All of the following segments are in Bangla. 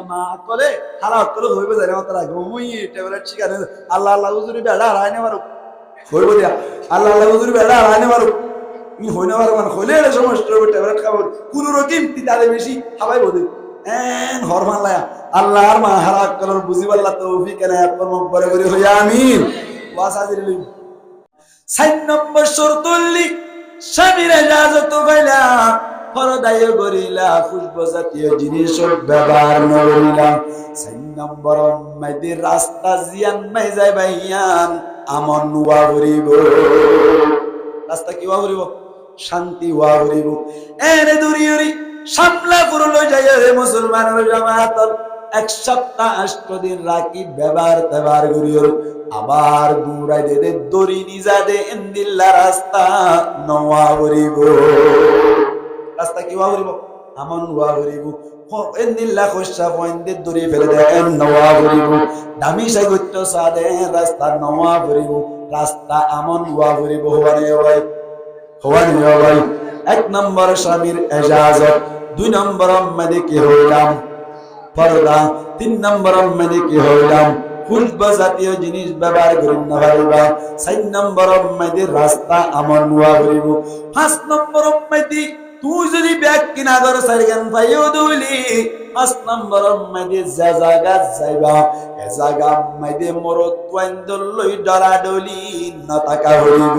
মা কলে হারা কলে হইবে জানে মাত্র লাগে মুই ট্যাবলেট শিখানে আল্লাহ আল্লাহ হুজুরি বেড়া হারাইনে মারো হইব দিয়া আল্লাহ আল্লাহ হুজুরি বেড়া হারাইনে মারো ই হইনে মারো মানে হইলে এর সমস্যা হবে ট্যাবলেট খাবো কোন রকম তিতালে বেশি খাবাই বদে এন হরমান লায়া আল্লাহর মা হারা কলর বুঝিবাল্লাহ তৌফিক এনে আপন মকবরে করি হইয়া আমিন ওয়াসাদিরলি 6 নম্বর শর্তুল্লি স্বামীর ইজাজত পাইলা ফরদায় গরিলা খুশবু জাতীয় জিনিস ব্যবহার নরিলা 6 নম্বর মাইদের রাস্তা জিয়ান মাই যাই ভাইয়ান আমন ওয়া হরিব রাস্তা কি ওয়া হরিব শান্তি ওয়া হরিব এনে দুরিয়রি সামলা পুরলো যায় রে মুসলমানের জামাত 1 সপ্তাহ 8 দিন রাখি ব্যবহার করিও আবার দূরাই দে দড়ি নিজা দে ইন্দিল্লা রাস্তা নওয়া হরিব রাস্তা কি ওয়া হরিব আমন ওয়া হরিব ইন্দিল্লা খোসা পয়েন্টে দড়ি ফেলে দে নওয়া হরিব দামি সাইগত্য সাদে রাস্তা নওয়া হরিব রাস্তা আমন ওয়া হরিব হওয়ানে ভাই 1 নম্বর স্বামীর ইজাজত 2 নম্বর মানে কি হইলাম পর্দা 3 নম্বর মানে কি হইলাম খুশবু জাতীয় জিনিস ব্যবহার করি না পারিবা 4 নম্বর মানে রাস্তা আমন ওয়া হরিব 5 নম্বর মানে তুই যদি ব্যাগ কিনা ধর সারগান পাইও দুলি 5 নম্বর মানে যে জায়গা যাইবা এ জায়গা মানে মরত ওয়াইন্দল লই ডরাডলি না তাকা হরিব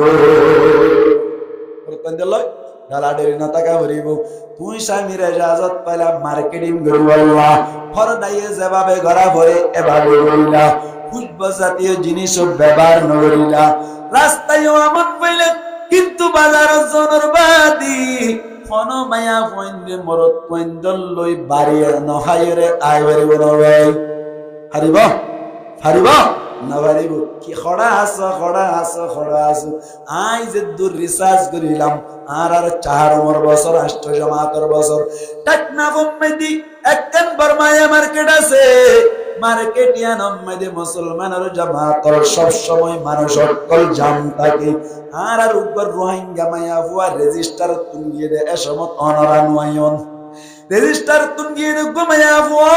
লই ডালাডলি না তাকা হরিব তুই স্বামীর ইজাজত পাইলা মার্কেটিং করিব আল্লাহ ফরদায়ে যেভাবে ঘরা ভরে এভাবে করিলা খুশবু জাতীয় জিনিস ব্যবহার নরিলা রাস্তায় আমন পাইলে কিন্তু বাজার জনের বাদি ফন মায়া পয়েন্টে মরত পয়েন্টল লই বাড়ি নহাইরে আই বাড়িব নবাই হারিব না পারিব কি খড়া আছো আই যে দূর রিসার্চ করিলাম আর 4 বছর 8 জমাতের বছর টাকনা বম্মেদি একখান বর্মায়া মার্কেট আছে মার্কেট ইয়ান মধ্যে মুসলমানের জামাতের সব সময় মানুষ অকল জাম থাকে আর উপর রোহিঙ্গা মায়া ফুয়া রেজিস্টার তুঙ্গিয়ে দে এসমত অনরান ওয়ায়ন রেজিস্টার তুঙ্গিয়ে দে মায়া ফুয়া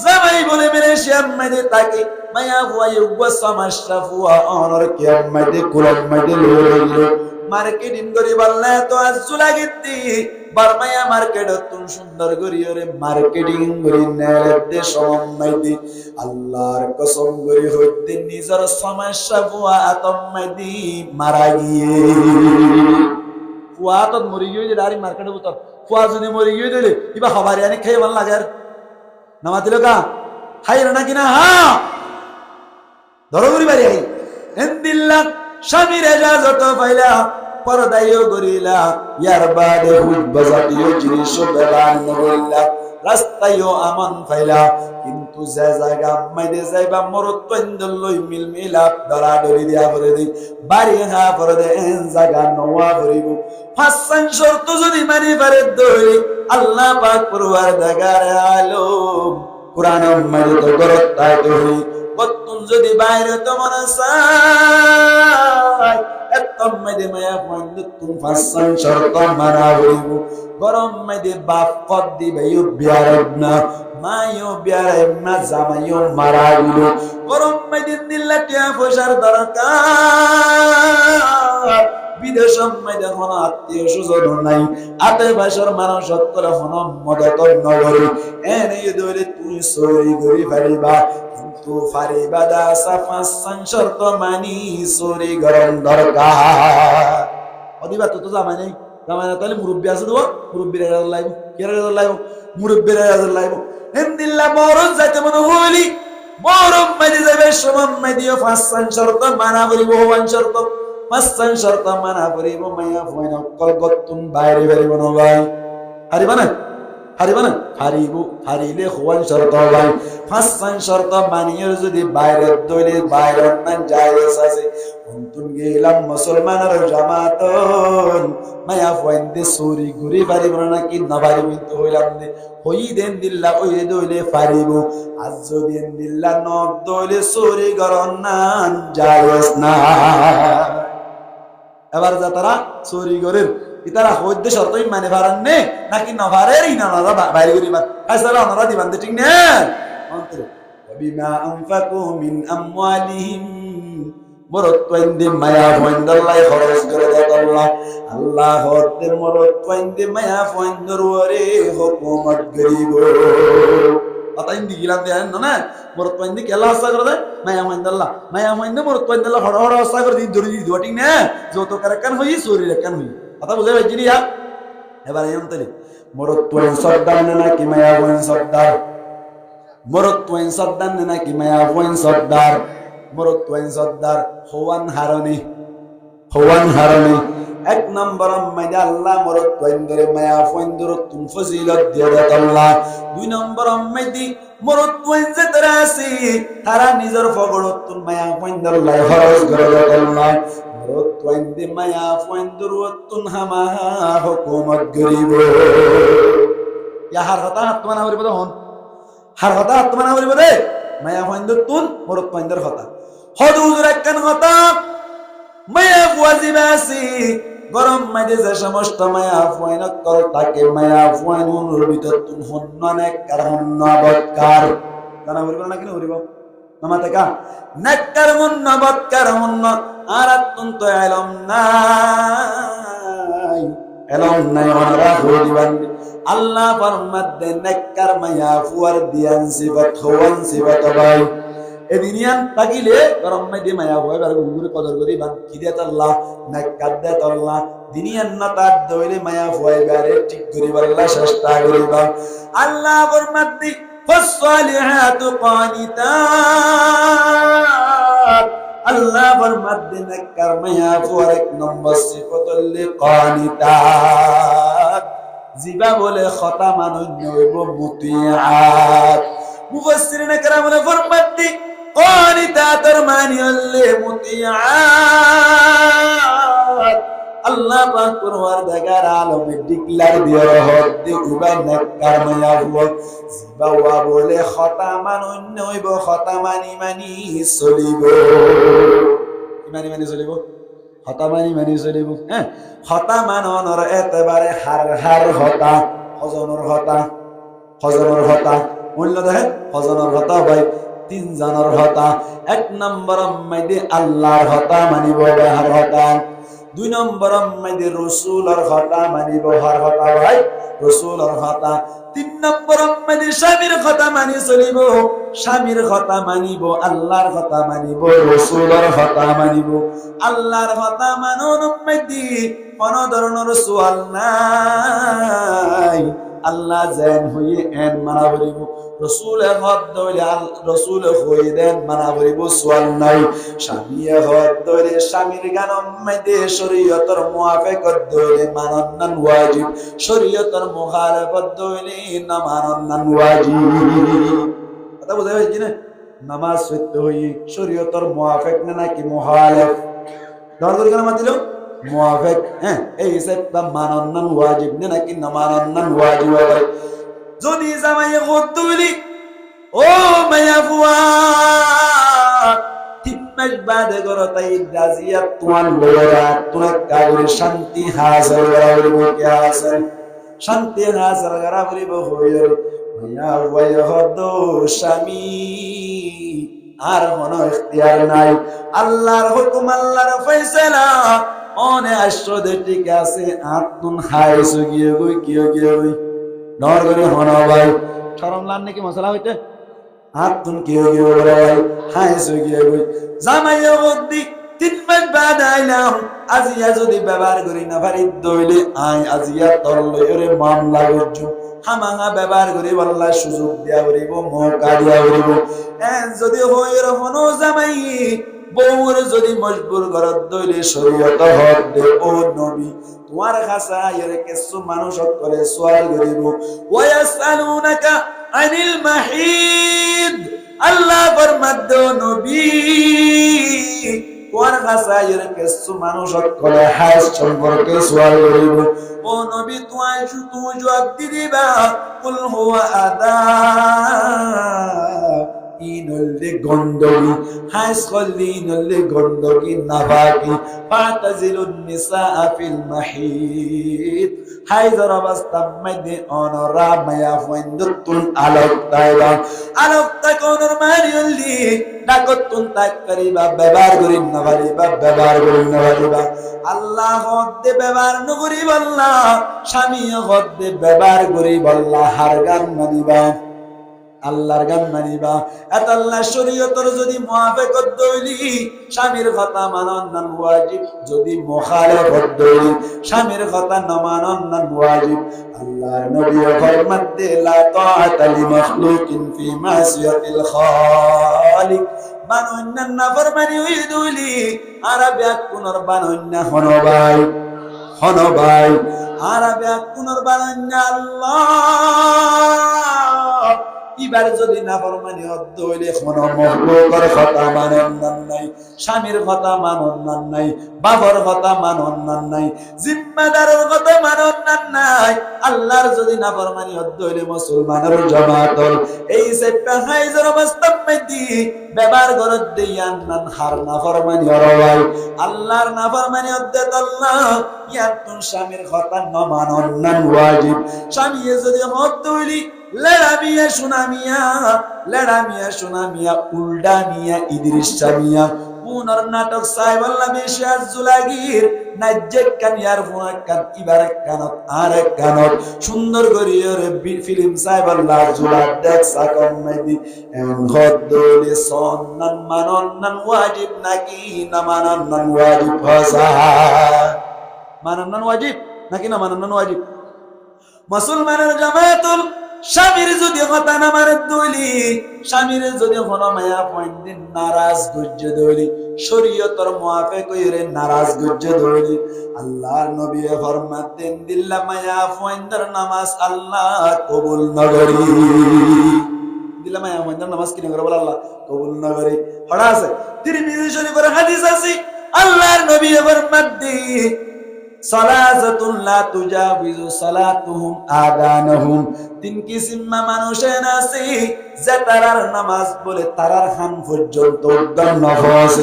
জামাই বলে মেরে শ্যাম মধ্যে থাকে মায়া ফুয়া ইউগা সমস্যা ফুয়া অনর কিয়াম মধ্যে কুলম মধ্যে লইলো মার্কেটিং করি বললে তো আজু লাগিতি বারমায়া মার্কেট তুন সুন্দর করি ওরে মার্কেটিং করি নেলে দে সমমাইদি আল্লাহর কসম করি হইতে নিজের সমস্যা ফুয়া আতমাইদি মারা গিয়ে ফুয়া তো মরি গিয়ে দাঁড়ি মার্কেটে উতর ফুয়া যদি মরি গিয়ে দিলে ইবা খবরে আনি খাই ভালো লাগে আর নামা দিল কা হাই না কিনা হ্যাঁ ধরো করি বাড়ি আই এন্দিল্লা স্বামীর ইজাজত পাইলা পরদায়ও করিলা ইয়ার বাদে খুশবু জাতীয় জিনিস ব্যবহার নরিলা রাস্তায়ও আমন পাইলা কিন্তু যে জায়গা মাইদে যাইবা মরত পয়েন্টল লই মিলমিলা ডরাডরি দিয়া করে দি বাড়ি হা পরে দে জায়গা নওয়া করিব 5 শর্ত যদি মানি পারে দই আল্লাহ পাক পরওয়ারদিগার আলম কুরআন মাইদে তো করত তাই দই কতন যদি বাইরে তোমার সাই এতম মেদে মায়া পয়েন্ট তুম 5 শর্ত মানা হইব গরম মেদে বাপ কদ দিবে ইউ বিয়ারনা মায়ো বিয়ারনা জামাইও মারা গিলো গরম মেদে দিল্লাটিয়া পয়সার দরকার বিদেশ মেদে কোন আত্মীয় স্বজন নাই আতে ভাষার মানুষ করে কোন মদত নগরী এনে দরে তুই সরি গরি পারিবা কিন্তু ফারিবা দা সাফা শর্ত মানি সরি গরম দরকার অদিবা তো জামাই নাই জামাই না তাহলে মুরব্বি আছে দেবো মুরব্বির রাজার লাইব কে রাজার লাইব মুরব্বির রাজার লাইব এমদিল্লা মরণ যাইতে মনে হইলি মরণ মাইদি যাবে সমান মাইদিও 5 শর্ত মানা করিব 1 শর্ত 5 শর্ত মানা করিব মায়া ফয়না কলকত্তুন বাইরে বেরিব না ভাই হারিবা না হারিলে 1 শর্ত ভাই 5 শর্ত মানিয়ে যদি বাইরে দইলে বাইরে না জায়েজ আছে অন্তন গেলাম মুসলমানের জামাতন মায়া ফয়েন্দে সরি ঘুরি পারিব না কি না পারিব তো হইলাম দে হই দেন দিল্লা ওই দইলে পারিব আজ যদি দেন দিল্লা ন দইলে সরি গরন না জায়েজ না এবার যা তারা সরি গরের ইতারা হইদ্য শর্তই মানে পারেন নে নাকি নভারের ইনারা বাইরে করিবার ফায়সালা ওনারা দিবান ঠিক না অন্তরে বিমা আনফাকু মিন আমওয়ালিহিম মরত্বইন্দে মায়া ফয়ন্দাল্লাহ খরচ করে দেয় আল্লাহ আল্লাহ হদ্দের মরত্বইন্দে মায়া ফয়ন্দর ওরে হুকুমত গরিব আতাইন দিগিলাম দেন না মরত্বইন্দে কেলা আশা করে দেয় মায়া ফয়ন্দে মরত্বইন্দাল্লাহ হড় হড় আশা করে দিন ধরে দিও ঠিক না যত কারকান হই শরীর কান হই কথা বুঝে পাইছি নি এবার এই অন্তরে মরত্বইন সর্দার নাকি মায়া ফয়ন সর্দার মরত্বইন সর্দার নাকি মায়া ফয়ন সর্দার মরত্বইন সর্দার হওয়ান হারানি এক নম্বর মাইদা আল্লাহ মরত্বইন ধরে মায়া ফয়ন ধরে তুম ফজিলত দিয়ে দেয় আল্লাহ দুই নম্বর মাইদি মরত্বইন যে তারা আছে তারা নিজের ফগড়তুন মায়া ফয়ন ধরে লাই খরচ করে দেয় আল্লাহ মরত্বইন দি মায়া ফয়ন ধরে তুন হামা হুকুমত গরিব ইয়া হার কথা আত্মনা করিব হন হার কথা আত্মনা করিব রে মায়া ফয়ন ধরে তুন মরত্বইন ধরে কথা হদুজুর একখান কথা মায়া ফুয়াজিবাসি গরম মাঝে যে সমস্ত মায়া ফুয়াইন কল তাকে মায়া ফুয়াইন অনুর ভিতর তুন হন্ন নেককার হন্ন বৎকার জানা বলবো না কিনা বলবো নামাতে কা নেককার হন্ন বৎকার হন্ন আর তুন তো এলম নাই ওনারা হইদিবান আল্লাহ ফরমাত দে নেককার মায়া ফুয়ার দিয়ান সিফাত হওয়ান সিফাত ভাই এদিনিয়ান তাকিলে গরম মাইদে মায়া হয় বার গুরুরে কদর করি বান কিদে আল্লাহ না কাদ্দে আল্লাহ দিনিয়ান না তার দইলে মায়া হয় বারে ঠিক করিবার আল্লাহ চেষ্টা করিবা আল্লাহ ফরমাতি ফাসসালিহাতু কানিতাত আল্লাহ ফরমাতি নেককার মায়া ফুয়ার এক নম্বর সিফাতুল কানিতাত জিবা বলে খতা মানুন্য হইব মুতিআত মুফাসসিরিনে কেরামে ফরমাতি قانتات মানি আল্লাহ মুতিআত আল্লাহ পাক পরওয়ারদিগার আলমে ডিক্লার দিয়ে রহত দি উবা নেককার মায়া হুয়া জিবাওয়া বলে খতামান অন্য হইব খতামানি মানি চলিব মানি চলিব খতামানি চলিব হ্যাঁ খতামানর একেবারে হার হতা হজনের হতা মূল্য দেখে হজনের হতা ভাই তিন জনের হতা এক নম্বর মাইদে আল্লাহর হতা মানিব হার হতা দুই নম্বর মাইদে রাসূলের হতা মানিব হার হতা ভাই রাসূলের হতা তিন নম্বর মাইদে স্বামীর হতা মানি চলিব স্বামীর হতা মানিব আল্লাহর হতা মানিব রাসূলের হতা মানিব আল্লাহর হতা মানন মাইদে কোন ধরনের সুয়াল নাই আল্লাহ জান হইয়ে এন মানা বলিব রাসূলের হদ দইলে রাসূল হইয়ে দেন মানা বলিব সুয়াল নাই স্বামীর হদ দইলে স্বামীর গান মাইদে শরীয়তের মুআফিকত দইলে মানন ওয়াজিব শরীয়তের মুখালেফত দইলে না মানন ওয়াজিব কথা বুঝা হইছে না নামাজ সত্য হই শরীয়তের মুআফিক না নাকি মুখালেফ দরকার কেন মাতিলো মুআফিক হ্যাঁ এই হিসাব মানন ওয়াজিব না নাকি না মানন ওয়াজিব হয় যদি জামাই গদ্দুলি ও মায়া ফুয়া তিম্মাজ বাদে গরতাই রাজিয়া তুয়ান বড়া তুনা কাগরে শান্তি হাসিল করাবি কে হাসিল শান্তি হাসিল করাবি হইরে মায়া ফুয়া হদ স্বামী আর কোন ইখতিয়ার নাই আল্লাহর হুকুম আল্লাহর ফয়সালা অনে আশ্রদে ঠিক আছে আতুন হাইসু গিয়ে গই গই নর করে হন ভাই শরম লান নাকি মশলা হইতে আতুন গিয়ে ভাই হাইসু গিয়ে গই জামাইয়া বদ্দি তিন মাস বাদ আইলাম আজিয়া যদি ব্যবহার করি না পারি দইলে আই আজিয়া তোর লইরে মামলা করছু হামাঙা ব্যবহার করি আল্লাহ সুযোগ দিয়া করিব মৌকা দিয়া করিব যদি হই রহন জামাই বউর যদি মজবুর ঘরত দইলে শরীয়ত হক দে ও নবী তোমার কাছে এর কিছু মানুষ করে সওয়াল করিব ওয়ায়াসালুনাকা আনিল মাহিদ আল্লাহ ফরমাদ নবী তোমার কাছে এর কিছু মানুষ করে হাজ সম্পর্কে সওয়াল করিব ও নবী তুমি জবাব দিবা কুল হুয়া আদা ইনুল গন্ডগি হাইস কল্লিন হলে গন্ডগি নাফাকি ফাতাজিলুন নিসা ফিল মাহিদ হাইজর অবস্থা মধ্যে অনরা মায়া ফন্দতুন আলোকতা কোনর মারিয়লি ডাকতুন তাক করিবা ব্যবহার করিন না পারিবা ব্যবহার করিন না পারিবা আল্লাহ হদ্দে ব্যবহার নগরি বল্লা স্বামী হদ্দে ব্যবহার করি বল্লা হার গান মানিবা আল্লাহর গান মানিবা এত আল্লাহ শরীয়তর যদি মুআফাকত দইলি স্বামীর কথা মানন না ওয়াজিব যদি মুখালিফত দইলি স্বামীর কথা না মানন না ওয়াজিব আল্লাহর নবী ফরমাতে লা তাআতা লি মাখলুকিন ফি মাসিয়াতিল খালিক বানন্য নাফরমানি হই দইলি আরবিয়া কুনর বানন্য হনবাই আরবিয়া কুনর বানন্য আল্লাহ এবার যদি নাফরমানি হদ্দ হইলে কোনো মখলুকের কথা মানন নাই স্বামীর কথা মানন নাই বাবার কথা মানন নাই জিম্মাদারের কথা মানন নাই আল্লাহর যদি নাফরমানি হদ্দ হইলে মুসলমানের জামাতর এই সেটা হাইজর অবস্থা মধ্যে ব্যবহার করত দেয়ান নান হার নাফরমানি হরওয়াই আল্লাহর নাফরমানি হদ্দ আল্লাহ ইয়ার তুন স্বামীর কথা না মানন না ওয়াজিব স্বামী যদি হদ্দ হইলি লড়া মিয়া সোনা মিয়া উল্ডা মিয়া ইদ্রিস মিয়া পুনর নাটক সাহেব আল্লাহ বেশিয়ার জুলাগির নাজ্জে কানিয়ার ফুয়া কান ইবার কানত আর কানত সুন্দর করিয়র ফিল্ম সাহেব আল্লাহ জুলা দেখ সাকম মেদি এমন হদ্দলে সন্নান মানন্নান ওয়াজিব নাকি না মানন্নান ওয়াজিব ফাসা মানন্নান ওয়াজিব নাকি না মানন্নান ওয়াজিব মুসলমানের জামাতুল স্বামীর যদি কথা না মারে দইলি স্বামীর যদি কোনো মায়া পয়েন্ট নারাজ গুজ্জ দইলি শরীয়তর মুআফিক কইরে নারাজ গুজ্জ দইলি আল্লাহর নবী ফরমাতেন দিল্লা মায়া পয়েন্টের নামাজ আল্লাহ কবুল নগরি দিল্লা মায়া পয়েন্টের নামাজ কি নগর বল আল্লাহ কবুল নগরি হড়া আছে তিরমিজি শরীফের হাদিস আছে আল্লাহর নবী ফরমাতেন সালাসাতুন লা তুজাবিজু সালাতুহুম আদানহুম তিন কিসিম মানুষের আছে যে তারার নামাজ বলে তারার হান পর্যন্ত নফস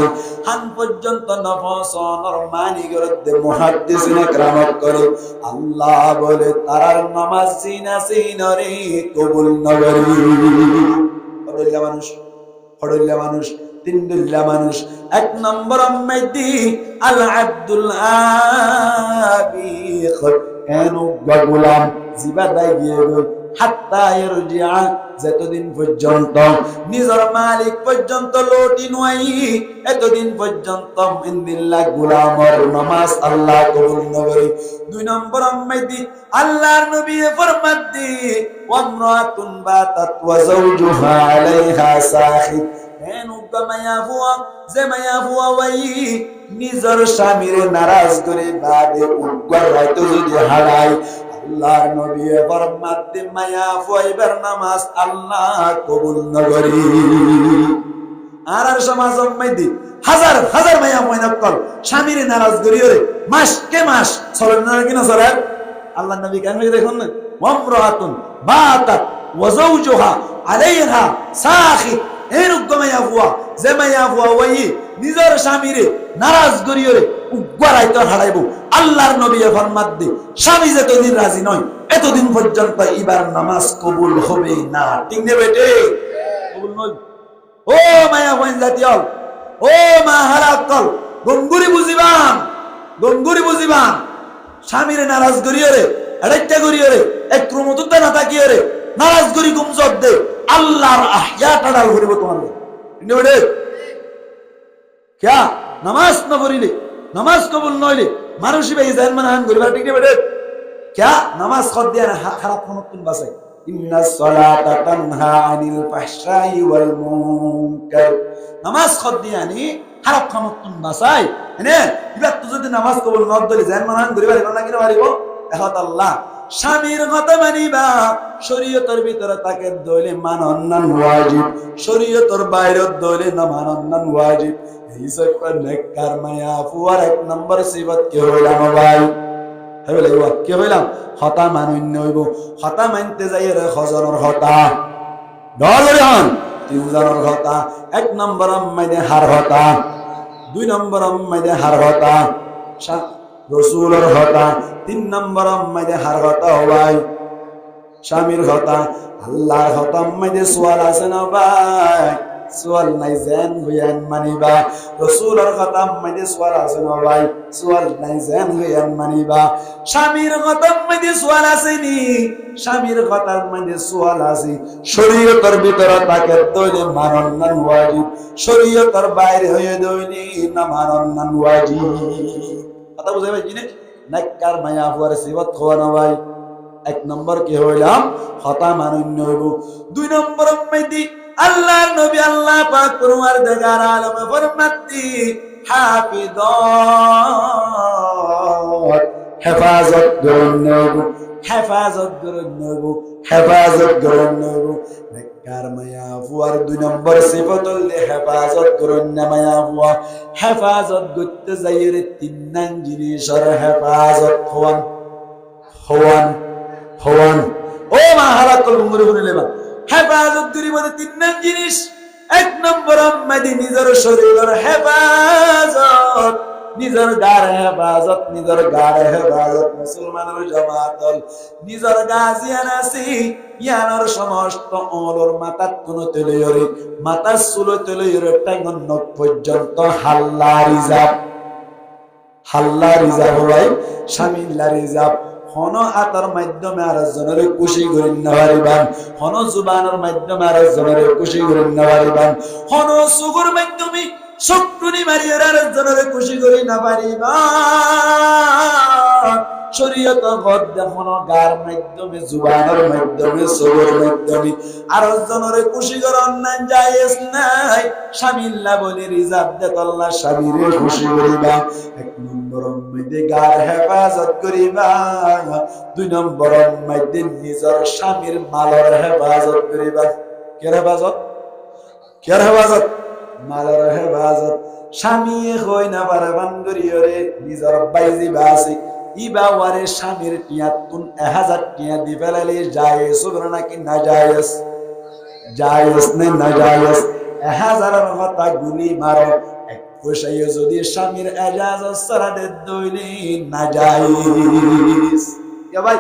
হান পর্যন্ত নফস নরমানি গরদে মুহাদ্দিসিনে کرام করে আল্লাহ বলে তারার নামাজ সিনারে কবুল নগরি হড়ল্লা মানুষ তিন দুল্লা মানুষ এক নম্বর মেদি আল আব্দুল আবিখ এনু গোলাম জিবাদাই গিয়ে হাত্তা ইয়ারজিআ যতদিন পর্যন্ত নিজের মালিক পর্যন্ত লটি নয় এতদিন পর্যন্ত ইনদিল্লাহ গোলামর নামাজ আল্লাহ কবুল নগরি দুই নম্বর মেদি আল্লাহর নবী ফরমান দি ওয়ামরাতুন বাতাত ওয়া যাওজুহা আলাইহা সাখিত নিজের স্বামীর নারাজ করে বাদে উগ্র রাইতো যদি হারায় আল্লাহর নবী ফরমাতে মায়া ফুয়াইবার নামাজ আল্লাহ কবুল নগরি আর সমাজ মধ্যে হাজার হাজার মায়া ময়নাকল স্বামীর নারাজ করিও রে মাস কে মাস চলেন না কিনা চলে আল্লাহর নবী কেন দেখুন না ওয়ামরাতুন বাতাত ওয়া যাওজুহা আলাইহা সাখিত নিজের স্বামীরে নারাজ করিও রে উগ্রাই তো হারাইব আল্লাহর নবী ফরমাত দে স্বামী যতদিন রাজি নয় এতদিন পর্যন্ত এবার নামাজ কবুল হবে না ঠিক নে বেটে কবুল নয় ও মায়া হইন জাতীয় ও মা হারাকল গঙ্গুরি বুঝিবান স্বামীরে নারাজ করিও রে আরেকটা করিও রে এক ক্রমতুত না তাকিও রে নারাজ করি গুমজব দে আল্লাহর আহিয়া টাড়াল করিব তোমার নেড়ে ক্যা নামাজ না পড়িলে নামাজ কবুল নইলে মানুষই ভাই জান মানহান করিবার ঠিক নেবে ক্যা নামাজ কর দিয়া খারাপ মনতুন বাসাই ইন্নাস সালাতা তানহা আনিল ফাহশাই ওয়াল মুনকার নামাজ কর দিয়া নি খারাপ মনতুন বাসাই এনে ইবা তো যদি নামাজ কবুল ন দলি জান মানহান করিবার না কিনা পারিব এহত আল্লাহ স্বামীর কথা মানিবা শরীয়তের ভিতরে তাকে দইলে মানন্নান ওয়াজিব শরীয়তের বাইরে দইলে না মানন্নান ওয়াজিব এই সব নেককার মায়া ফুয়ার এক নম্বর সিফত কে হইলাম ভাই হইলে কে হইলাম হতা মানন্য হইব হতা মানতে যাই রে খজরের হতা ডর হন তিনজনের কথা। 1 নম্বর মাইদে হার হতা, 2 নম্বর মাইদে হার হতা রসুলের হতা, 3 নম্বর মাইদে হার হতা ভাই স্বামীর হতা। আল্লাহর হতা মাইদে সোয়াল আছে না ভাই? সোয়াল নাই জেন হইয়ান মানিবা। রসুলের কথা মাইদে সোয়াল আছে না ভাই? সোয়াল নাই জেন হইয়ান মানিবা। স্বামীর কথা মাইদে সোয়াল আসেনি, স্বামীর কথা মাইদে সোয়াল আছে। শরীয়তের ভিতরে তাকে তৈরি মানন না ওয়াজিব, শরীয়তের বাইরে হয়ে দইনি না মানন না ওয়াজিব। কথা বুঝাই ভাই কিনে নাক্কার মায়া হুয়ার সিবত হওয়া না ভাই। 1 নম্বর কি হইলাম হতা মানন্য হইব। 2 নম্বর মাইদি আল্লাহর নবী আল্লাহ পাক পরওয়ারদিগার আলম ফরমাতি হাফিজ হেফাজত করুন, হেফাজত করুন, হেফাজত করুন। নেককার মায়া ফুয়ার 2 নম্বর সিফত হইলে হেফাজত করুন না মায়া ফুয়া। হেফাজত করতে যাইরে 3 নং জিনিসের হেফাজত হওয়ান হওয়ান হওয়ান। ও মা হালাকুল মুমরি বলিলেবা হেফাজত করি বলে 3 নং জিনিস। 1 নম্বর আম্মাদি নিজের শরীরের হেফাজত, নিজের গার হেফাজত, নিজের গার হেফাজত। মুসলমানের জামাত নিজের গাজিয়ান আছি ইয়ানোর সমস্ত ওলর মাথাত কোন তেলয়রি মাথা চুলো তেলয়রি টাঙ্গন নখ পর্যন্ত হাল্লা রিজাব, হাল্লা রিজাব ভাই শামিল্লা রিজাব। হন আতার মাধ্যমে আরেকজনের খুশি করেন না পারিবান, হন জুবানের মাধ্যমে আরেকজনের খুশি করেন না পারিবান, হন সুগুর মাধ্যমে শক্রুনি মারিয়ে আরেকজনের খুশি করি না পারিবান। শরীয়ত গদ দেখুন গার মাধ্যমে জুবানের মাধ্যমে সুগুর মাধ্যমে আরেকজনের খুশি করার না জায়েজ নাই। শামিল্লা বলে রিজাব দেত আল্লাহ স্বামীরে খুশি করিবা। 1 নম্বর মধ্যে গার হেফাজত করিবা। 2 নম্বর মধ্যে নিজের স্বামীর মালের হেফাজত করিবা। কে হেফাজত? কে হেফাজত? মালের হেফাজত। স্বামী হই না পারবান করিয়রে নিজের বাইজি বাসি ইবা ওয়ারে স্বামীর টিয়াতুন 1000 টিয়া দি ফেলালে জায়েজ হবে নাকি না জায়েজ? জায়েজ না না জায়েজ? 1000 কথা গুলি মারো, 1 পয়সায় যদি স্বামীর এজাজত ছাড়া দে দইলি না জায়েজ। কে ভাই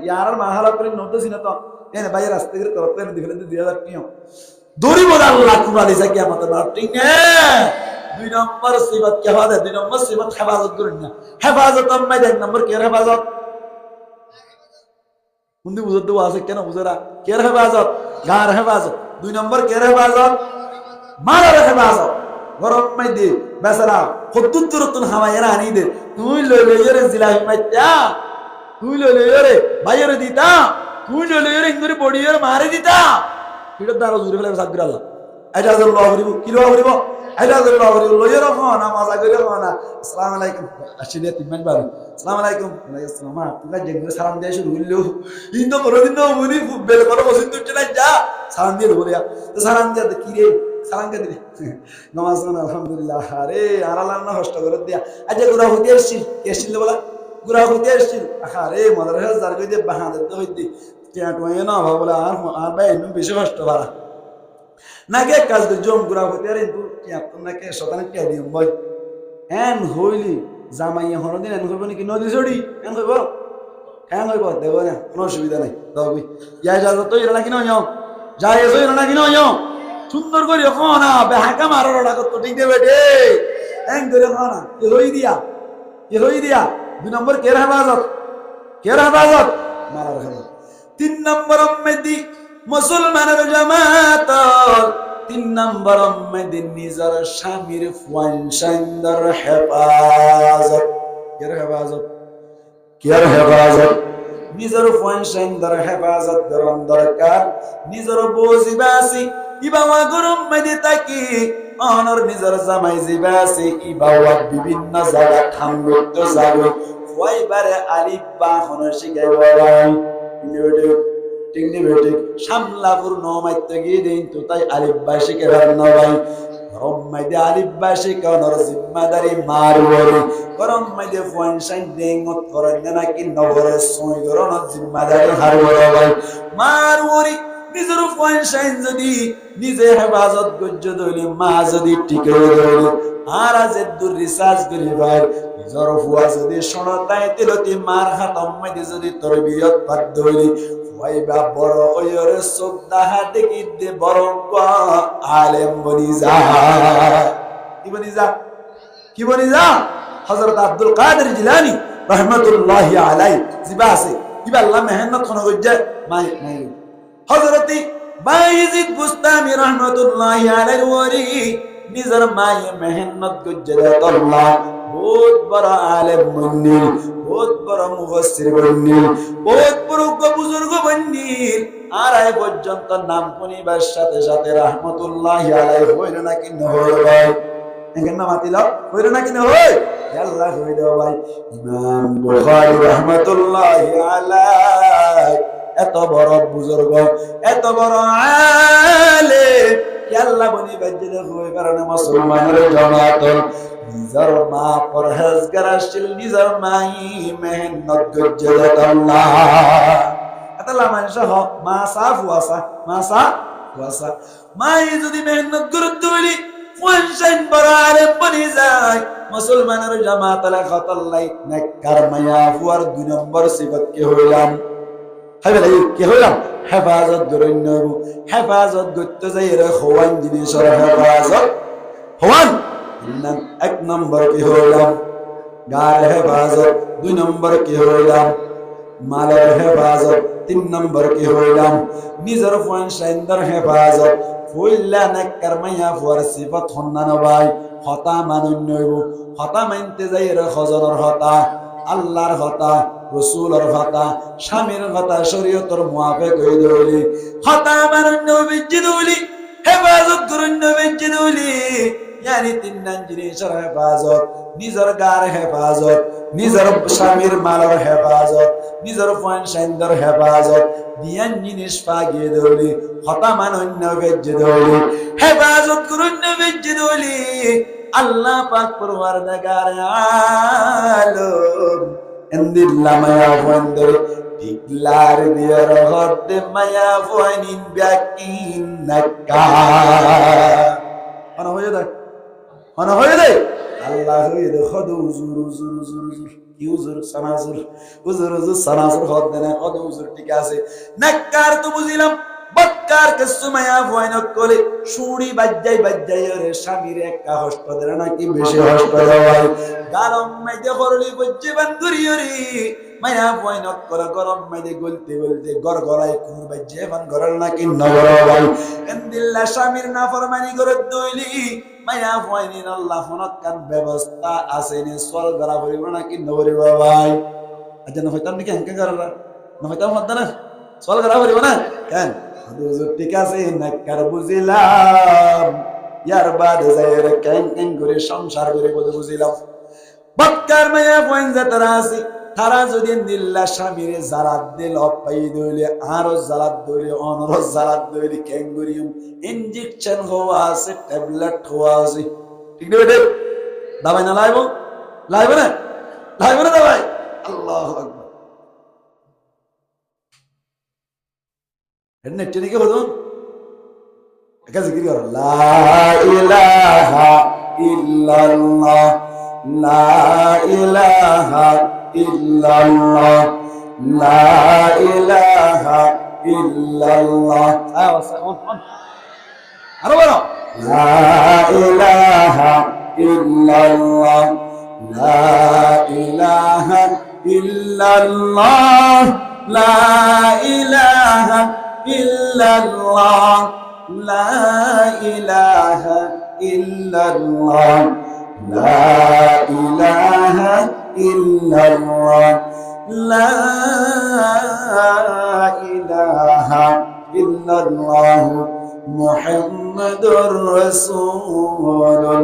ইয়ার মাহালা করে নতুন সিনা তো এনে ভাই রাস্তা করে তরফ করে দি ফেলে 2000 টিয়া দড়ি বড় আল্লাহ কুরালি যা কিয়ামত না ঠিক না। 2 নম্বর সিফাত কি হবে? 2 নম্বর সিফাত হেফাজত করেন না। হেফাজত আম্মাই 1 নম্বর কে হেফাজত? মুন্দি বুঝতে আছে কেন বুঝরা? কে হেফাজত? গার হেফাজত। 2 নম্বর কে হেফাজত? মালের হেফাজত। গরম মাইদে বেচারা কদ্দুরতুন হাওয়ায়েরা আনি দে তুই লইলে রে জিলাই মাইতা, তুই লইলে রে বাইরে দিতা, তুই লইলে রে ইন্দুরি বডিয়ের মারে দিতা। এটা দ্বারা জুড়ে ফেলে সাকবির আল্লাহ আইজাজুল্লাহ করিব কি লওয়া করিব আইজাজুল্লাহ করিব লইয়ের না মজা করে না। আসসালামু আলাইকুম আসলে 3 মিনিট বাদ। আসসালামু আলাইকুম। ওয়ালাইকুম আসসালাম। তুমি যেগুলো সালাম দিয়ে শুরু হইলো ইন্দো কোনদিন না মুনি বেল করে বসে তুই না যা সালাম দিয়ে বলিয়া তো সালাম দিয়ে কি রে সালাম কে দিলে নামাজ না আলহামদুলিল্লাহ। আরে আল্লাহ না কষ্ট করে দিয়া আজ গুরা হতে আসছিল এসছিল বলা গুরা হতে আসছিল। আরে মদার হাজার কই দে বাহাদুর তো হইতি টিয়াটুয়ে না ভাবলা আর ভাই এমন বেশি কষ্ট পারা নাকে কাজ জম গুড়া হইতে আর কিন্তু নাকে শতানে টিয়া দিম বই এন হইলি জামাইয়া হরদিন এন হইব নাকি নদী চড়ি এন হইব হ্যাঁ হইব দেব না কোনো অসুবিধা নাই দবি ইয়া যা তো ইরা নাকি নয় যাই এসো ইরা নাকি নয় সুন্দর করি না বেহাকা মারো রড়া কত ঠিক দে বেটে এন করে না কি হই দিয়া 2 নম্বর কে হেফাজত, কে হেফাজত? মারার হেফাজত। 3 নম্বর মেদি মুসলমানের জামাত। 3 নম্বর মেদি নিজের স্বামীর ফুয়ানসান্দর হেফাজত। কে হেফাজত? কে হেফাজত? নিজের ফুয়ানসান্দর হেফাজত করন দরকার। নিজের বউ জিবাসি ইবাওয়া গরম মেদি তাকি অনর নিজের জামাই জিবাসি ইবাওয়া বিভিন্ন জায়গা ঠান্ডত যাবে ওইবারে আলিফ বা হন শিখাইব ভাই টিংনি বেটিক সামলাপুর নমাইতে গিয়ে দিন তো তাই আলিফ বা শিখাইবার না ভাই। গরম মাইদে আলিফ বা শিখানোর জিম্মাদারি মারবরি গরম মাইদে ফুয়ানসাইন ডেঙ্গত করেন নাকি নগরে সই গরনের জিম্মাদারি হারবর ভাই মারবরি নিজের পয়সায় যদি নিজে হেফাজত করছে দইলে মা যদি টিকে দইলে আর আজের দূর রিসার্চ করি ভাই নিজের ফুয়া যদি শোনতাই তিলতি মার হাতম মাইতে যদি তরবিয়ত পাদ দইলে ফুয়াইবা বড় ওয়রে সুবদাহা দেখি দে বড় আলেম বনি যা কি বনি যা কি বনি যা হযরত আব্দুল কাদের জিলানী রহমাতুল্লাহি আলাইহি জিবা আছে কিবা আল্লাহ মেহনত কোন গজ্জা মাই হযরত বাইজিদ বুস্তামি রহমাতুল্লাহি আলাইহি ওয়ারি নিজের মায়ে মেহনত গজ্জা আল্লাহ বহুত বড় আলেম বন্নিল বহুত বড় মুফাসসির বন্নিল বহুত বড় বুজুর্গ বন্নিল আর এই পর্যন্ত নাম শুনিবার সাথে সাথে রহমাতুল্লাহি আলাইহি হইল নাকি নহল ভাই এখানে নাম আতিল হইল নাকি নহল আল্লাহ হইল ভাই ইমাম বুখারী রহমাতুল্লাহি আলাইহি এত বড় বুজুর্গ এত বড় আলেম আল্লাহ বনি বাজ্জে হই কারণে মুসলমানের জামাত নিজের মা পরহেজগার ছিল নিজের মাই মেহনত করছে আল্লাহ আল্লাহ মানুষ মা সাফ ওয়াসা মা সাফ ওয়াসা মাই যদি মেহনত করতে বলি পয়সান বড় আলেম বনি যায় মুসলমানের জামাত আলা খাতাল্লাই নেককার মায়া ফুয়ার দুই নম্বর সিফত কি হইলাম কি হইলাম হেফাজত গরন্য হেফাজত করতে যাই রে হওয়ান জিনিসের হেফাজত হওয়ান এক নম্বর কি হইলাম গায়ের হেফাজত দুই নম্বর কি হইলাম মালের হেফাজত তিন নম্বর কি হইলাম নিজের পয়সার হেফাজত ফুল্লা নেককার মাইয়া ফুয়ার সিফত হন্নানো ভাই হতা মানুন নইব হতা মানতে যাই রে খজরের হতা আল্লাহর হতা রাসূলের হতা স্বামীর হতা শরীয়তের মুআফিক হই দইলি হতা মানুন নবী দইলি হেফাজত করুন নবী দইলি यानी তিন জিনিসের হেফাজত নিজের গার হেফাজত নিজের স্বামীর মালের হেফাজত নিজের পয়সার হেফাজত দিয়ান জিনিস পাগিয়ে দইলি হতা মানুন নবী দইলি হেফাজত করুন নবী দইলি আল্লাহ পাক পরওয়ারদিগার আলম এন্দিল্লা মায়া বন্দর টিকলার দিয়ার হতে মায়া ফয়নিন ব্যাকিন নাকা আনা হয়ে যায় আল্লাহ হয়ে দে খদ উজুর উজুর উজুর উজুর কি উজুর সানাজুর উজুর উজুর সানাজুর হদ দেনা খদ উজুর ঠিক আছে নাকার তো বুঝিলাম বক্কার কে সুমায়া ফয়নত করে শুড়ি বাজ্জাই রে স্বামীর একটা হস্ত দেনা নাকি বেশি হস্ত দেওয়াই গরম মাইদে করলি বজ্জে বান্দুরিয়রি মায়া ফয়নত করে গরম মাইদে গলতে গরগরাই কুর বাজ্জে বান গরল নাকি নগর ভাই এন্দিল্লা স্বামীর নাফরমানি করে দইলি মায়া ফয়নিন আল্লাহ ফনত কান ব্যবস্থা আছে নি সল গরা ভরিব নাকি নবরি ভাই আজ না হইতাম নাকি হাঙ্কা গরা না হইতাম হদ না সল গরা ভরিব না কেন হুজুর ঠিক আছে নাকার বুঝিলাম ইয়ার বাদ যায়ের কেন করে সংসার করে বুঝিলাম বক্কার মায়া ফয়ন যাতারা আছে তারা যদি নিল্লা স্বামীরে জারাত দিল পাই দইলে আরো জারাত দইলে অনর জারাত দইলে ক্যাঙ্গুরিয়াম ইনজেকশন হওয়া আছে ট্যাবলেট হওয়া আছে ঠিক না বেটা দাবাই না লাইবো না দাবাই আল্লাহু আকবার এনে টেনে কে বলুন একা জিকির করো লা ইলাহা ইল্লাল্লাহ লা ইলাহা illallah la ilaha illallah aro baro la ilaha illallah la ilaha illallah la ilaha illallah la ilaha illallah la ilaha illallah la ilaha illallah muhammadur rasulullah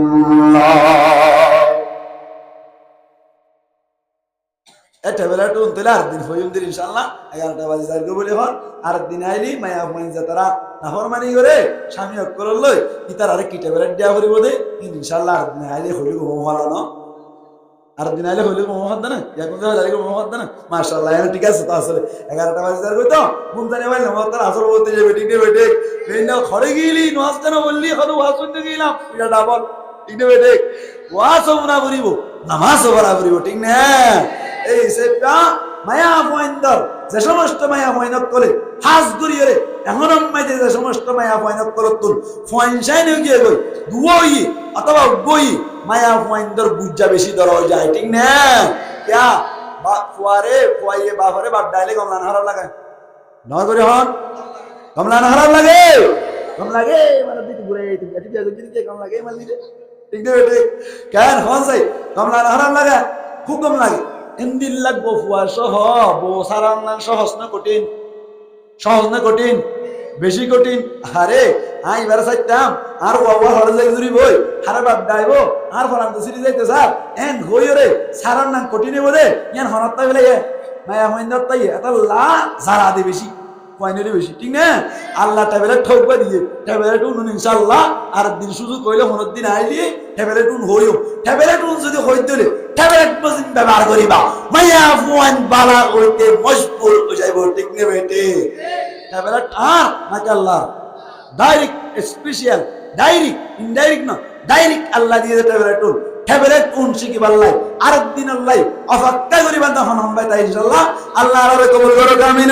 এটা বেলা টুন তেলে আর দিন হইম দিন ইনশাআল্লাহ 11টা বাজে যাইগো বলে হন আর দিন আইলি মায়া হইন যাতারা নাফরমানি করে স্বামী অক্কল লই ইতার আরে কিটা বেলা দিয়া করিব দে ইনশাআল্লাহ আর দিন আইলি হইল গো মালানো আর দিন আইলে হইলে মোহাম্মদ না এখন তো হইলে মোহাম্মদ না মাশাআল্লাহ এখন ঠিক আছে তো আসলে 11টা বাজে যার কই তো ঘুম জানি ভাই মোহাম্মদ আসর বলতে যাবে ঠিক নেই বেটে মেন ঘরে গেলি নামাজ কেন বললি হলো ওয়াজ শুনতে গেলাম এটা ডাবল ঠিক নেই বেটে ওয়াজ না করিব নামাজ বলা করিব ঠিক না এই সেটা মায়া পয়েন্টার যে সমস্ত মায়া পয়েন্ট করে হাজ করি রে এখন মাইতে যে সমস্ত মায়া পয়েন্ট করে তুল ফয়েনশাইন গিয়ে গই দুই অথবা বই মায়া পয়েন্টার বুঝা বেশি দর হয়ে যায় ঠিক না क्या ফুয়ারে ফুয়াইয়ে বাবারে বাপ ডাইলে কমলা হারাম লাগে নয় করে হন কমলা হারাম লাগে কম লাগে মানে দিতে ঘুরে তুমি ঠিক আছে দিতে কম লাগে মানে ঠিক না বেটে কেন হন যাই কমলা হারাম লাগে খুব কম লাগে এন্দিল লাগবো ফুয়া সহ বো সারান লাগ সহজ না কঠিন বেশি কঠিন আরে আই এবার চাইতাম আর বাবা হরে যাই জুরি বই হারে বাপ ডাইবো আর ফলান তো সিরি যাইতে স্যার এন হই রে সারান নাম কঠিনে বলে ইয়ান হনত তাই বলে মায়া হইন্দর তাই এটা লা জারা দে বেশি কয়নেরই বেশি ঠিক না আল্লাহ ট্যাবলেট ঠকবা দিয়ে ট্যাবলেট উন ইনশাআল্লাহ আর দিন সুযোগ কইলে হনত দিন আইলি ট্যাবলেট উন হইও ট্যাবলেট উন যদি হই দিলে ট্যাবলেট মজিন ব্যবহার করিবা মায়া ফুয়ান বালা হইতে মজবুর হয়ে যাইব ঠিক না বেটে ট্যাবলেট আর মাশাআল্লাহ ডাইরেক্ট স্পেশাল ডাইরেক্ট ইনডাইরেক্ট না ডাইরেক্ট আল্লাহ দিয়ে ট্যাবলেট উন শিখি বাল্লাই আর দিন আল্লাহ অফাক্কা করিবা তখন হম ভাই তাই ইনশাআল্লাহ আল্লাহ আর কবুল করো আমিন